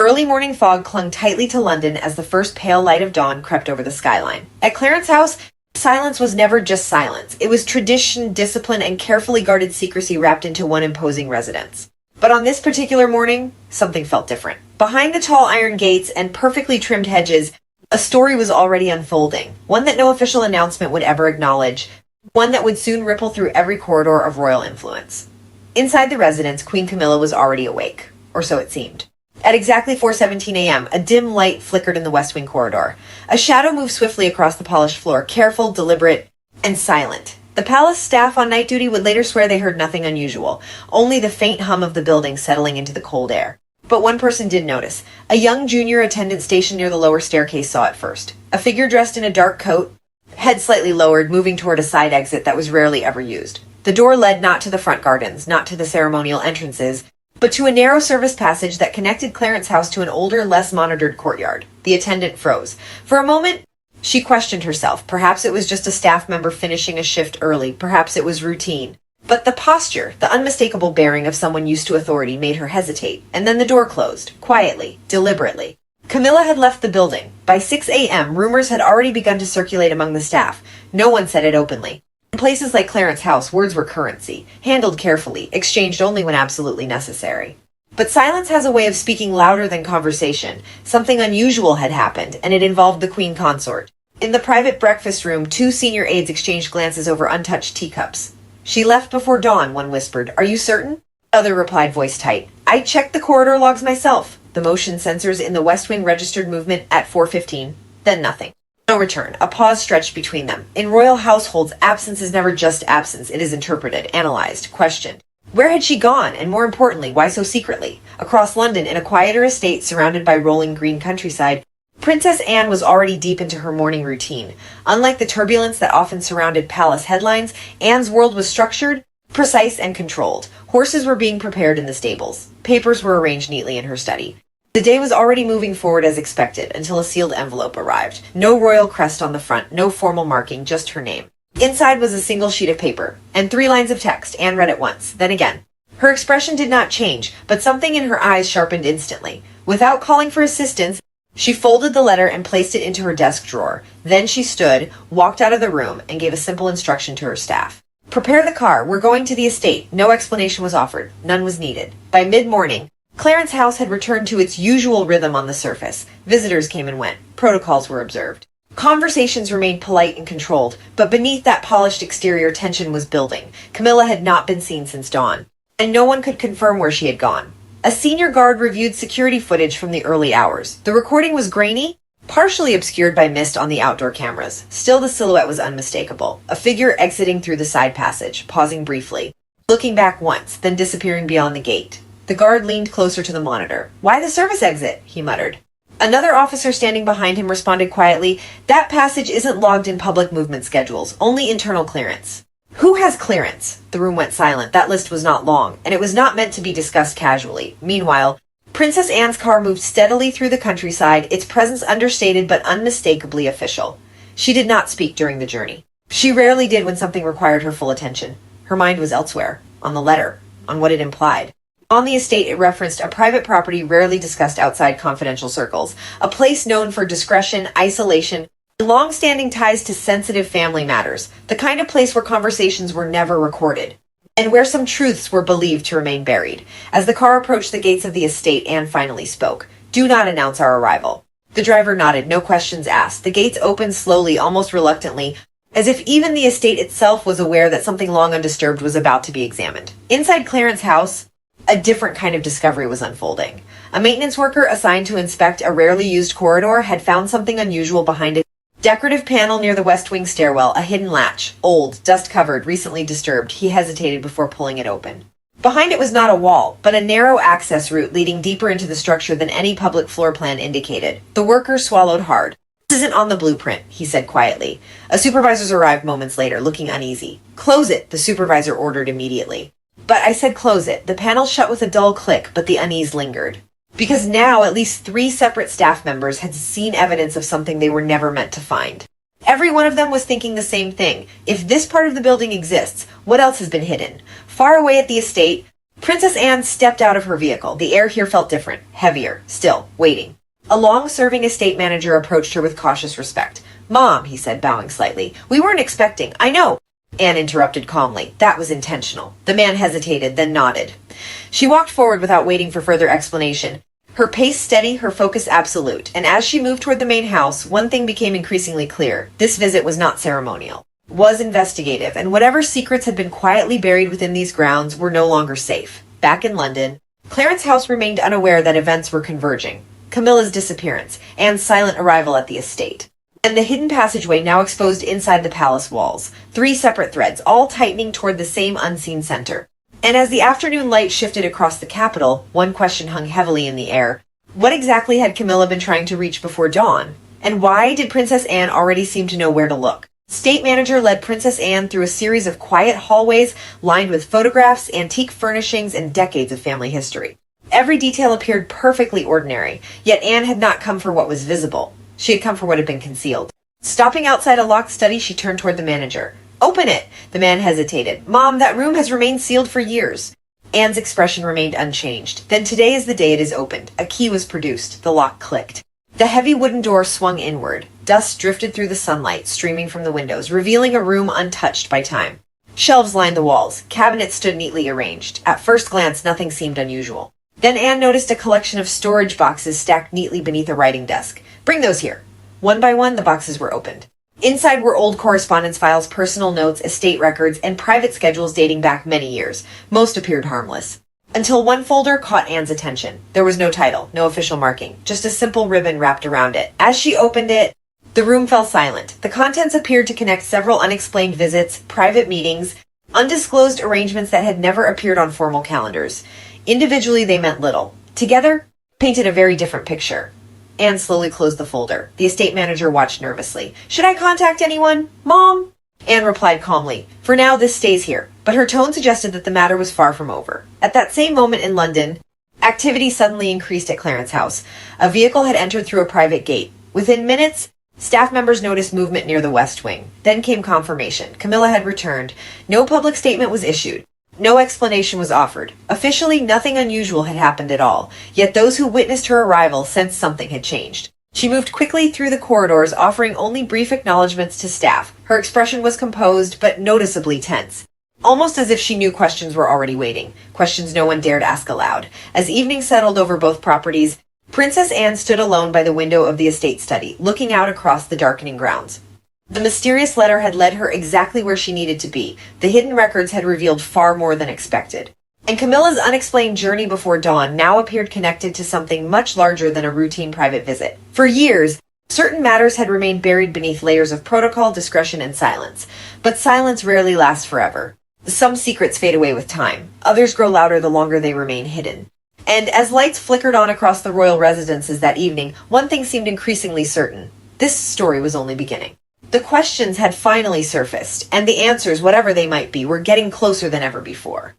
Early morning fog clung tightly to London as the first pale light of dawn crept over the skyline. At Clarence House, silence was never just silence. It was tradition, discipline, and carefully guarded secrecy wrapped into one imposing residence. But on this particular morning, something felt different. Behind the tall iron gates and perfectly trimmed hedges, a story was already unfolding, one that no official announcement would ever acknowledge, one that would soon ripple through every corridor of royal influence. Inside the residence, Queen Camilla was already awake, or so it seemed. At exactly 4:17 a.m., a dim light flickered in the West Wing corridor. A shadow moved swiftly across the polished floor, careful, deliberate, and silent. The palace staff on night duty would later swear they heard nothing unusual, only the faint hum of the building settling into the cold air. But one person did notice. A young junior attendant stationed near the lower staircase saw it first. A figure dressed in a dark coat, head slightly lowered, moving toward a side exit that was rarely ever used. The door led not to the front gardens, not to the ceremonial entrances, but to a narrow service passage that connected Clarence House to an older, less monitored courtyard. The attendant froze. For a moment, she questioned herself. Perhaps it was just a staff member finishing a shift early. Perhaps it was routine. But the posture, the unmistakable bearing of someone used to authority, made her hesitate. And then the door closed, quietly, deliberately. Camilla had left the building. By 6 a.m., rumors had already begun to circulate among the staff. No one said it openly. In places like Clarence House, words were currency, handled carefully, exchanged only when absolutely necessary. But silence has a way of speaking louder than conversation. Something unusual had happened, and it involved the Queen Consort. In the private breakfast room, two senior aides exchanged glances over untouched teacups. "She left before dawn," one whispered. "Are you certain?" Other replied, voice tight. "I checked the corridor logs myself." The motion sensors in the West Wing registered movement at 4:15. Then nothing. No return. A pause stretched between them. In royal households, absence is never just absence. It is interpreted, analyzed, questioned. Where had she gone? And more importantly, why so secretly? Across London, in a quieter estate surrounded by rolling green countryside, Princess Anne was already deep into her morning routine. Unlike the turbulence that often surrounded palace headlines, Anne's world was structured, precise, and controlled. Horses were being prepared in the stables. Papers were arranged neatly in her study. The day was already moving forward as expected until a sealed envelope arrived. No royal crest on the front, no formal marking, just her name. Inside was a single sheet of paper and 3 lines of text. Anne read it once, then again. Her expression did not change, but something in her eyes sharpened instantly. Without calling for assistance, she folded the letter and placed it into her desk drawer. Then she stood, walked out of the room, and gave a simple instruction to her staff. "Prepare the car. We're going to the estate." No explanation was offered. None was needed. By mid-morning, Clarence House had returned to its usual rhythm on the surface. Visitors came and went. Protocols were observed. Conversations remained polite and controlled, but beneath that polished exterior, tension was building. Camilla had not been seen since dawn, and no one could confirm where she had gone. A senior guard reviewed security footage from the early hours. The recording was grainy, partially obscured by mist on the outdoor cameras. Still, the silhouette was unmistakable. A figure exiting through the side passage, pausing briefly, looking back once, then disappearing beyond the gate. The guard leaned closer to the monitor. "Why the service exit?" he muttered. Another officer standing behind him responded quietly, "That passage isn't logged in public movement schedules, only internal clearance." "Who has clearance?" The room went silent. That list was not long, and it was not meant to be discussed casually. Meanwhile, Princess Anne's car moved steadily through the countryside, its presence understated but unmistakably official. She did not speak during the journey. She rarely did when something required her full attention. Her mind was elsewhere, on the letter, on what it implied. On the estate, it referenced a private property rarely discussed outside confidential circles, a place known for discretion, isolation, and long-standing ties to sensitive family matters, the kind of place where conversations were never recorded, and where some truths were believed to remain buried. As the car approached the gates of the estate, Anne finally spoke. "Do not announce our arrival." The driver nodded, no questions asked. The gates opened slowly, almost reluctantly, as if even the estate itself was aware that something long undisturbed was about to be examined. Inside Clarence House, a different kind of discovery was unfolding. A maintenance worker assigned to inspect a rarely used corridor had found something unusual behind a decorative panel near the West Wing stairwell, a hidden latch, old, dust-covered, recently disturbed. He hesitated before pulling it open. Behind it was not a wall, but a narrow access route leading deeper into the structure than any public floor plan indicated. The worker swallowed hard. "This isn't on the blueprint," he said quietly. A supervisor arrived moments later, looking uneasy. "Close it," the supervisor ordered immediately. "But I said close it." The panel shut with a dull click, but the unease lingered. Because now at least 3 separate staff members had seen evidence of something they were never meant to find. Every one of them was thinking the same thing. If this part of the building exists, what else has been hidden? Far away at the estate, Princess Anne stepped out of her vehicle. The air here felt different, heavier, still, waiting. A long-serving estate manager approached her with cautious respect. "Mom," he said, bowing slightly, "we weren't expecting—" "I know," Anne interrupted calmly. "That was intentional." The man hesitated, then nodded. She walked forward without waiting for further explanation. Her pace steady, her focus absolute, and as she moved toward the main house, one thing became increasingly clear. This visit was not ceremonial, was investigative, and whatever secrets had been quietly buried within these grounds were no longer safe. Back in London, Clarence House remained unaware that events were converging. Camilla's disappearance, Anne's silent arrival at the estate, and the hidden passageway now exposed inside the palace walls. 3 separate threads, all tightening toward the same unseen center. And as the afternoon light shifted across the capital, one question hung heavily in the air. What exactly had Camilla been trying to reach before dawn? And why did Princess Anne already seem to know where to look? State manager led Princess Anne through a series of quiet hallways lined with photographs, antique furnishings, and decades of family history. Every detail appeared perfectly ordinary, yet Anne had not come for what was visible. She had come for what had been concealed. Stopping outside a locked study, she turned toward the manager. "Open it!" The man hesitated. "Mom, that room has remained sealed for years." Anne's expression remained unchanged. "Then today is the day it is opened." A key was produced. The lock clicked. The heavy wooden door swung inward. Dust drifted through the sunlight, streaming from the windows, revealing a room untouched by time. Shelves lined the walls. Cabinets stood neatly arranged. At first glance, nothing seemed unusual. Then Anne noticed a collection of storage boxes stacked neatly beneath a writing desk. "Bring those here." One by one, the boxes were opened. Inside were old correspondence files, personal notes, estate records, and private schedules dating back many years. Most appeared harmless. Until one folder caught Anne's attention. There was no title, no official marking, just a simple ribbon wrapped around it. As she opened it, the room fell silent. The contents appeared to connect several unexplained visits, private meetings, undisclosed arrangements that had never appeared on formal calendars. Individually, they meant little. Together, painted a very different picture. Anne slowly closed the folder. The estate manager watched nervously. "Should I contact anyone? Mom?" Anne replied calmly. "For now, this stays here." But her tone suggested that the matter was far from over. At that same moment in London, activity suddenly increased at Clarence House. A vehicle had entered through a private gate. Within minutes, staff members noticed movement near the West Wing. Then came confirmation. Camilla had returned. No public statement was issued. No explanation was offered. Officially, nothing unusual had happened at all, yet those who witnessed her arrival sensed something had changed. She moved quickly through the corridors, offering only brief acknowledgments to staff. Her expression was composed, but noticeably tense. Almost as if she knew questions were already waiting, questions no one dared ask aloud. As evening settled over both properties, Princess Anne stood alone by the window of the estate study, looking out across the darkening grounds. The mysterious letter had led her exactly where she needed to be. The hidden records had revealed far more than expected. And Camilla's unexplained journey before dawn now appeared connected to something much larger than a routine private visit. For years, certain matters had remained buried beneath layers of protocol, discretion, and silence. But silence rarely lasts forever. Some secrets fade away with time. Others grow louder the longer they remain hidden. And as lights flickered on across the royal residences that evening, one thing seemed increasingly certain. This story was only beginning. The questions had finally surfaced, and the answers, whatever they might be, were getting closer than ever before.